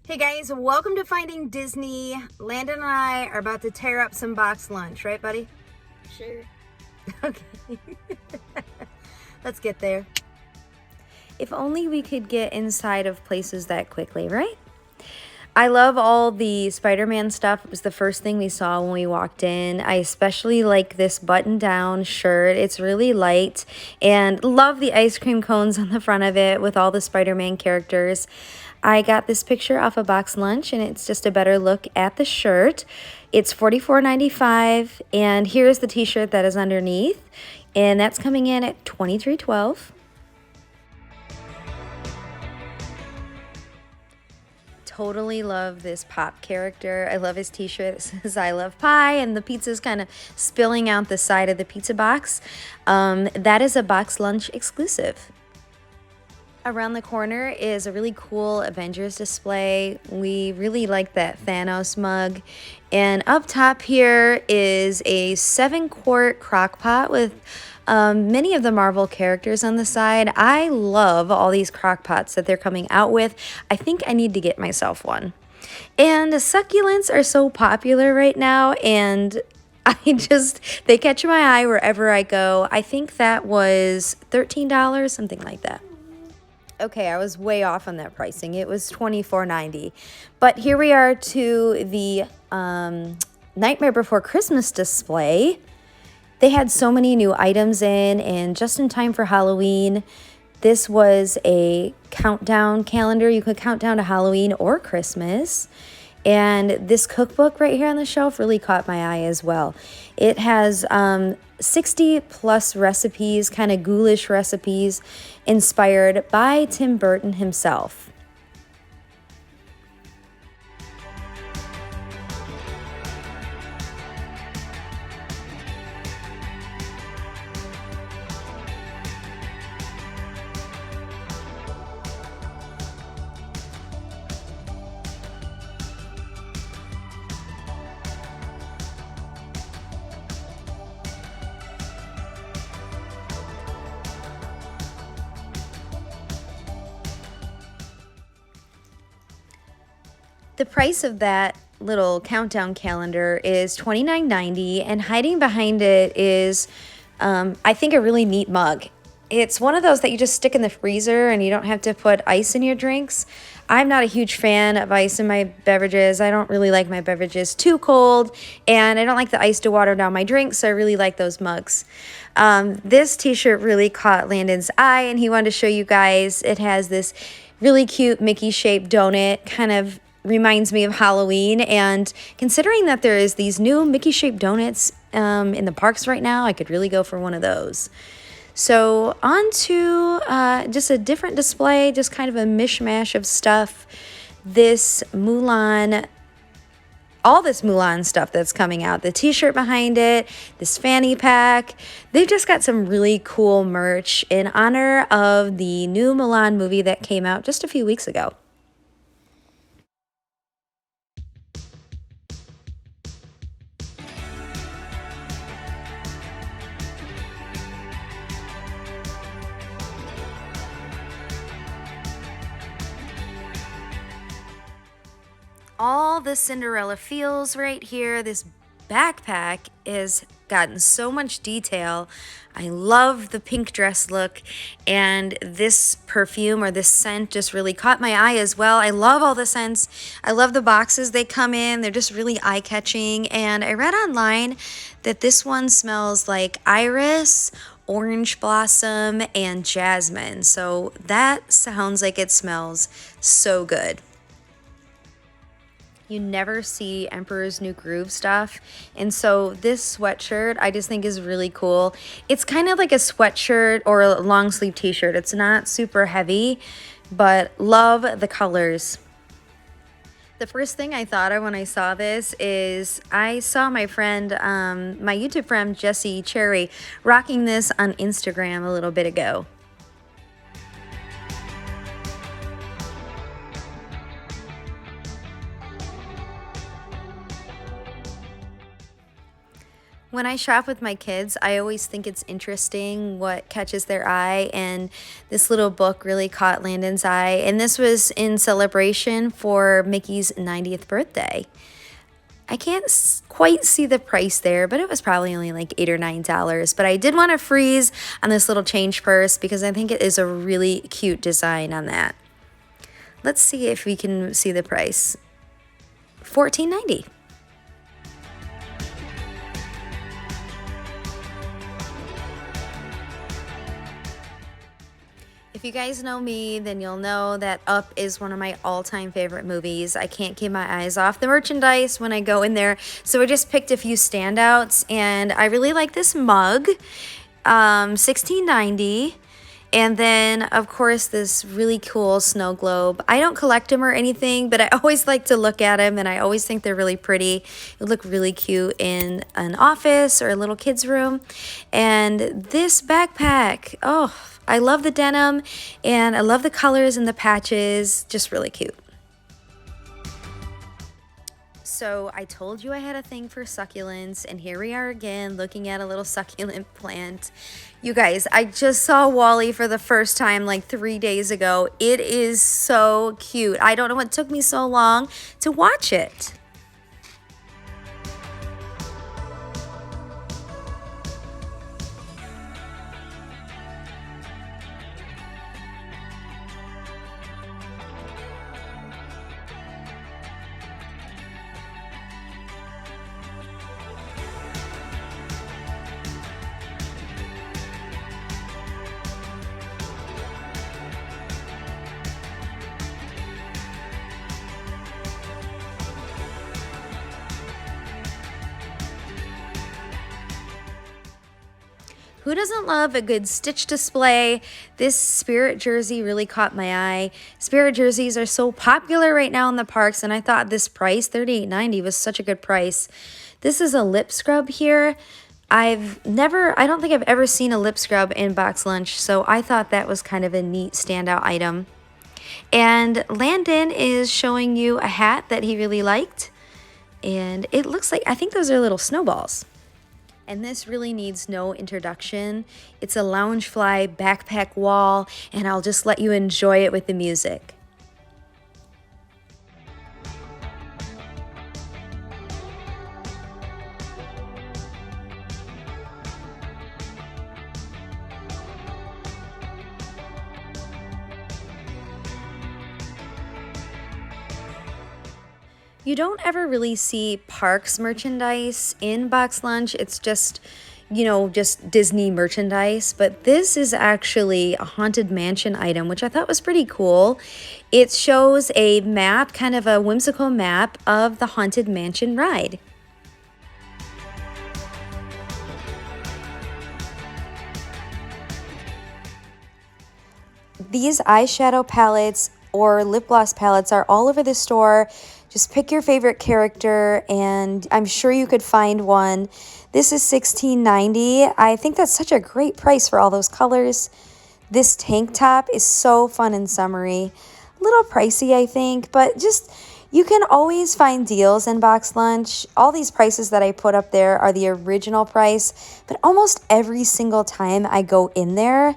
Hey guys, welcome to Finding Disney. Landon and I are about to tear up some box lunch, right buddy? Sure. Okay. Let's get there. If only we could get inside of places that quickly, right? I love all the Spider-Man stuff. It was the first thing we saw when we walked in. I especially like this button-down shirt. It's really light, and love the ice cream cones on the front of it with all the Spider-Man characters. I got this picture off of BoxLunch, and it's just a better look at the shirt. It's $44.95, and here's the t-shirt that is underneath, and that's coming in at $23.12. Totally love this Pop character. I love his t-shirt. It says I love pie, and the pizza's kind of spilling out the side of the pizza box. That is a BoxLunch exclusive. Around the corner is a really cool Avengers display. We really like that Thanos mug. And up top here is a 7-quart crock pot with many of the Marvel characters on the side. I love all these crock pots that they're coming out with. I think I need to get myself one. And succulents are so popular right now, and they catch my eye wherever I go. I think that was $13, something like that. Okay, I was way off on that pricing. It was $24.90. But here we are to the Nightmare Before Christmas display. They had so many new items in, and just in time for Halloween. This was a countdown calendar. You could count down to Halloween or Christmas. And this cookbook right here on the shelf really caught my eye as well. It has 60 plus recipes, kind of ghoulish recipes, inspired by Tim Burton himself. The price of that little countdown calendar is $29.90, and hiding behind it is, I think, a really neat mug. It's one of those that you just stick in the freezer and you don't have to put ice in your drinks. I'm not a huge fan of ice in my beverages. I don't really like my beverages too cold, and I don't like the ice to water down my drinks, so I really like those mugs. This t-shirt really caught Landon's eye, and he wanted to show you guys. It has this really cute Mickey-shaped donut, kind of reminds me of Halloween, and considering that there is these new Mickey-shaped donuts in the parks right now, I could really go for one of those. So on to just a different display, just kind of a mishmash of stuff. This Mulan, all this Mulan stuff that's coming out, the t-shirt behind it, this fanny pack. They've just got some really cool merch in honor of the new Mulan movie that came out just a few weeks ago. All the Cinderella feels right here. This backpack has gotten so much detail. I love the pink dress look, and this perfume or this scent just really caught my eye as well. I love all the scents. I love the boxes they come in. They're just really eye-catching, and I read online that this one smells like iris, orange blossom, and jasmine. So that sounds like it smells so good. You never see Emperor's New Groove stuff, and so this sweatshirt I just think is really cool. It's kind of like a sweatshirt or a long sleeve t-shirt. It's not super heavy, but love the colors. The first thing I thought of when I saw this is I saw my friend, my YouTube friend Jessie Cherry, rocking this on Instagram a little bit ago. When I shop with my kids, I always think it's interesting what catches their eye, and this little book really caught Landon's eye, and this was in celebration for Mickey's 90th birthday. I can't quite see the price there, but it was probably only like $8 or $9. But I did want to freeze on this little change purse because I think it is a really cute design on that. Let's see if we can see the price. $14.90. If you guys know me, then you'll know that Up is one of my all-time favorite movies. I can't keep my eyes off the merchandise when I go in there. So I just picked a few standouts, and I really like this mug, $16.90. And then, of course, this really cool snow globe. I don't collect them or anything, but I always like to look at them, and I always think they're really pretty. It would look really cute in an office or a little kid's room. And this backpack, oh, I love the denim, and I love the colors and the patches. Just really cute. So I told you I had a thing for succulents, and here we are again looking at a little succulent plant. You guys, I just saw Wally for the first time like 3 days ago. It is so cute. I don't know what took me so long to watch it. Who doesn't love a good stitch display? This Spirit jersey really caught my eye. Spirit jerseys are so popular right now in the parks, and I thought this price, $38.90, was such a good price. This is a lip scrub here. I don't think I've ever seen a lip scrub in BoxLunch, so I thought that was kind of a neat standout item. And Landon is showing you a hat that he really liked, and it looks like, I think those are little snowballs. And this really needs no introduction. It's a Loungefly backpack wall, and I'll just let you enjoy it with the music. You don't ever really see parks merchandise in BoxLunch. It's just, you know, just Disney merchandise. But this is actually a Haunted Mansion item, which I thought was pretty cool. It shows a map, kind of a whimsical map of the Haunted Mansion ride. These eyeshadow palettes or lip gloss palettes are all over the store. Just pick your favorite character, and I'm sure you could find one. This is $16.90. I think that's such a great price for all those colors. This tank top is so fun and summery. A little pricey, I think, but just you can always find deals in BoxLunch. All these prices that I put up there are the original price, but almost every single time I go in there,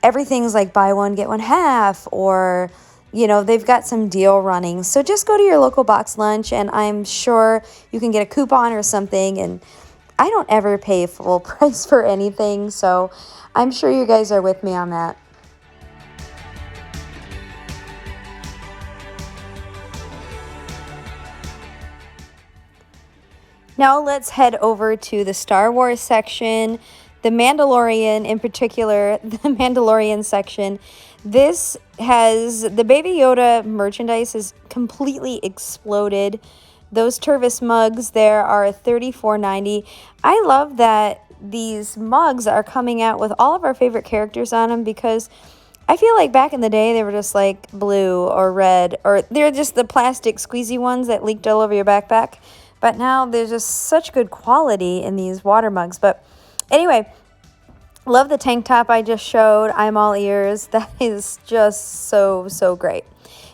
everything's like buy one, get one half, or you know, they've got some deal running. So just go to your local BoxLunch, and I'm sure you can get a coupon or something. And I don't ever pay full price for anything, so I'm sure you guys are with me on that. Now let's head over to the Star Wars section, the Mandalorian in particular, the Mandalorian section. This has the Baby Yoda merchandise is completely exploded. Those Tervis mugs there are $34.90. I love that these mugs are coming out with all of our favorite characters on them, because I feel like back in the day they were just like blue or red, or they're just the plastic squeezy ones that leaked all over your backpack. But now there's just such good quality in these water mugs. But anyway, love the tank top I just showed. I'm all ears. That is just so great.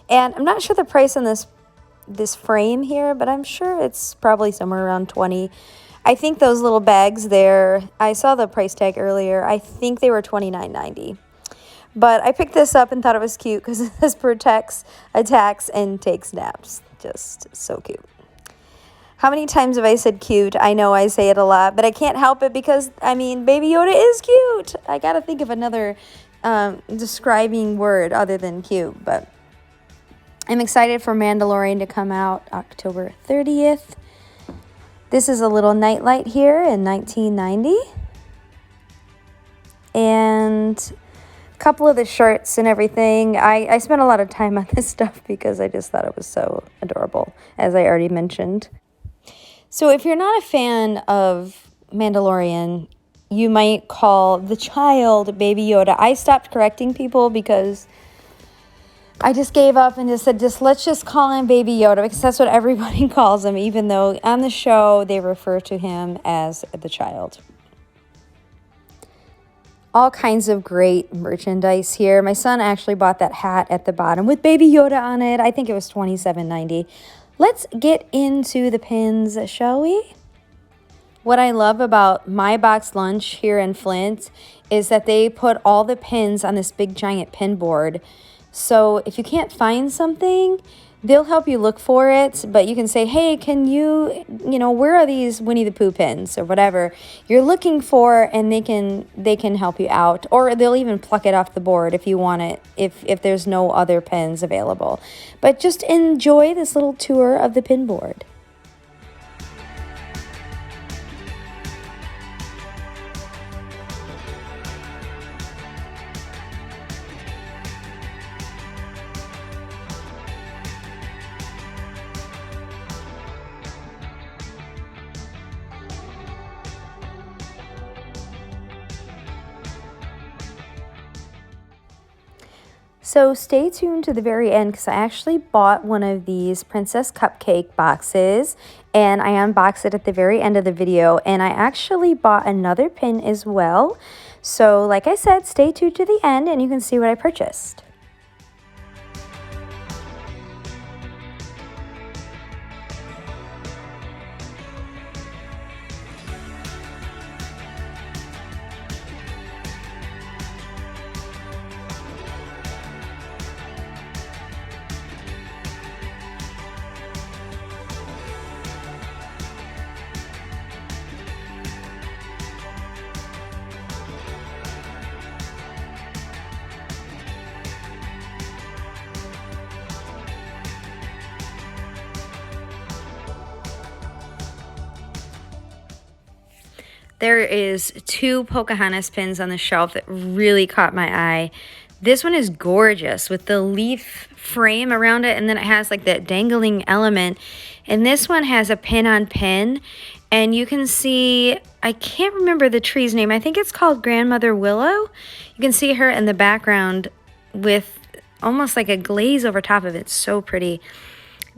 And I'm not sure the price on this frame here, but I'm sure it's probably somewhere around 20. I think those little bags there, I saw the price tag earlier. I think they were $29.90. But I picked this up and thought it was cute because it says protects, attacks, and takes naps. Just so cute. How many times have I said cute? I know I say it a lot, but I can't help it because, I mean, Baby Yoda is cute. I got to think of another describing word other than cute. But I'm excited for Mandalorian to come out October 30th. This is a little nightlight here in 1990. And a couple of the shirts and everything. I spent a lot of time on this stuff because I just thought it was so adorable, as I already mentioned. So if you're not a fan of Mandalorian, you might call the child Baby Yoda. I stopped correcting people because I just gave up and just said, let's just call him Baby Yoda because that's what everybody calls him, even though on the show they refer to him as the child. All kinds of great merchandise here. My son actually bought that hat at the bottom with Baby Yoda on it. I think it was $27.90. Let's get into the pins, shall we? What I love about my BoxLunch here in Flint is that they put all the pins on this big giant pin board. So if you can't find something, they'll help you look for it, but you can say, hey, can you where are these Winnie the Pooh pins or whatever you're looking for, and they can help you out, or they'll even pluck it off the board if you want it, if there's no other pins available. But just enjoy this little tour of the pin board. So stay tuned to the very end because I actually bought one of these Princess Cupcake boxes and I unboxed it at the very end of the video, and I actually bought another pin as well. So like I said, stay tuned to the end and you can see what I purchased. There is 2 Pocahontas pins on the shelf that really caught my eye. This one is gorgeous with the leaf frame around it, and then it has like that dangling element. And this one has a pin on pin, and you can see, I can't remember the tree's name. I think it's called Grandmother Willow. You can see her in the background with almost like a glaze over top of it. It's so pretty.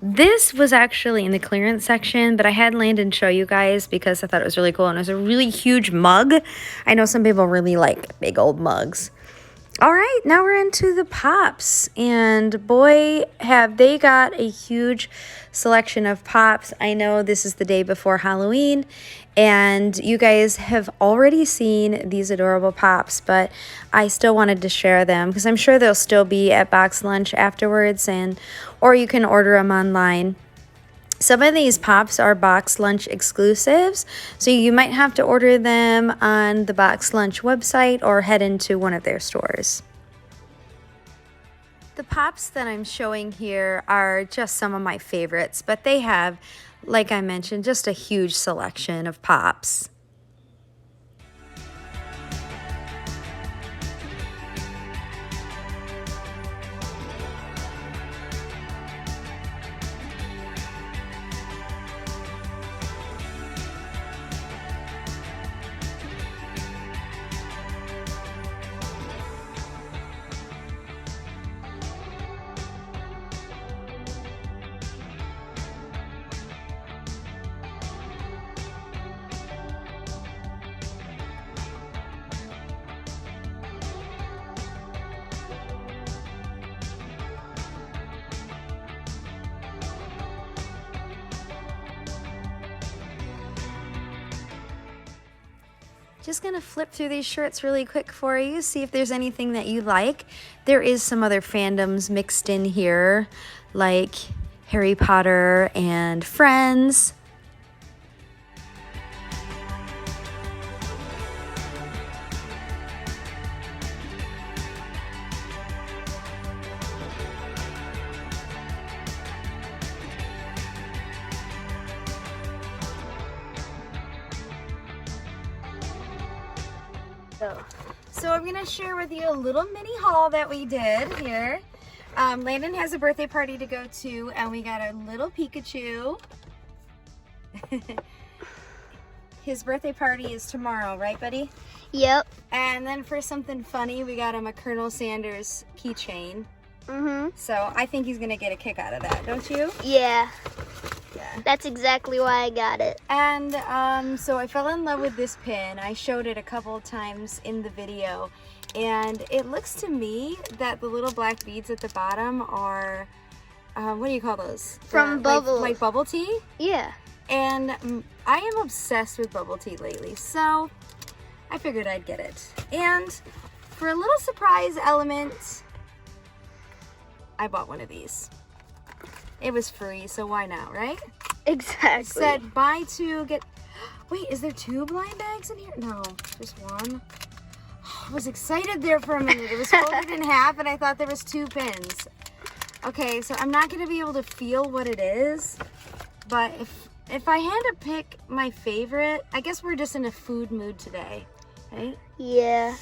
This was actually in the clearance section, but I had Landon show you guys because I thought it was really cool, and it was a really huge mug. I know some people really like big old mugs. All right, now we're into the pops, and boy, have they got a huge selection of pops. I know this is the day before Halloween, and you guys have already seen these adorable pops, but I still wanted to share them because I'm sure they'll still be at BoxLunch afterwards, or you can order them online. Some of these pops are BoxLunch exclusives, so you might have to order them on the BoxLunch website or head into one of their stores. The pops that I'm showing here are just some of my favorites, but they have, like I mentioned, just a huge selection of pops. Just gonna flip through these shirts really quick for you, see if there's anything that you like. There is some other fandoms mixed in here, like Harry Potter and Friends. So I'm gonna share with you a little mini haul that we did here. Landon has a birthday party to go to, and we got a little Pikachu. His birthday party is tomorrow, right, buddy? Yep. And then for something funny, we got him a Colonel Sanders keychain. So I think he's gonna get a kick out of that, don't you? Yeah. Yeah. That's exactly why I got it. And so I fell in love with this pin. I showed it a couple of times in the video, and it looks to me that the little black beads at the bottom are, what do you call those? From bubble. Like bubble tea? Yeah. And I am obsessed with bubble tea lately, so I figured I'd get it. And for a little surprise element, I bought one of these. It was free, so why not, right? Exactly. It said buy two, get... Wait, is there 2 blind bags in here? No, just one. I was excited there for a minute. It was folded in half, and I thought there was 2 pins. Okay, so I'm not going to be able to feel what it is, but if I had to pick my favorite, I guess we're just in a food mood today, right? Yeah.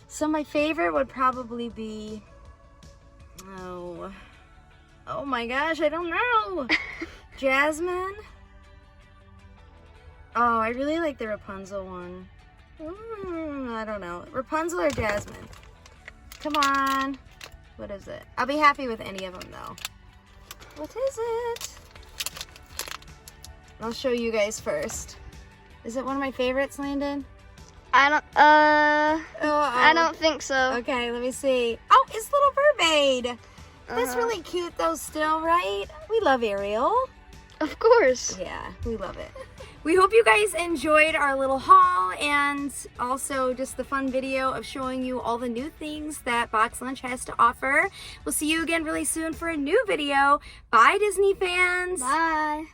So my favorite would probably be... Oh my gosh, I don't know. Jasmine. Oh, I really like the Rapunzel one. I don't know. Rapunzel or Jasmine? Come on. What is it? I'll be happy with any of them though. What is it? I'll show you guys first. Is it one of my favorites, Landon? I don't think so. Okay, let me see. Oh, it's Little Mermaid. That's really cute though still, right? We love Ariel. Of course. Yeah, we love it. We hope you guys enjoyed our little haul, and also just the fun video of showing you all the new things that BoxLunch has to offer. We'll see you again really soon for a new video. Bye, Disney fans. Bye.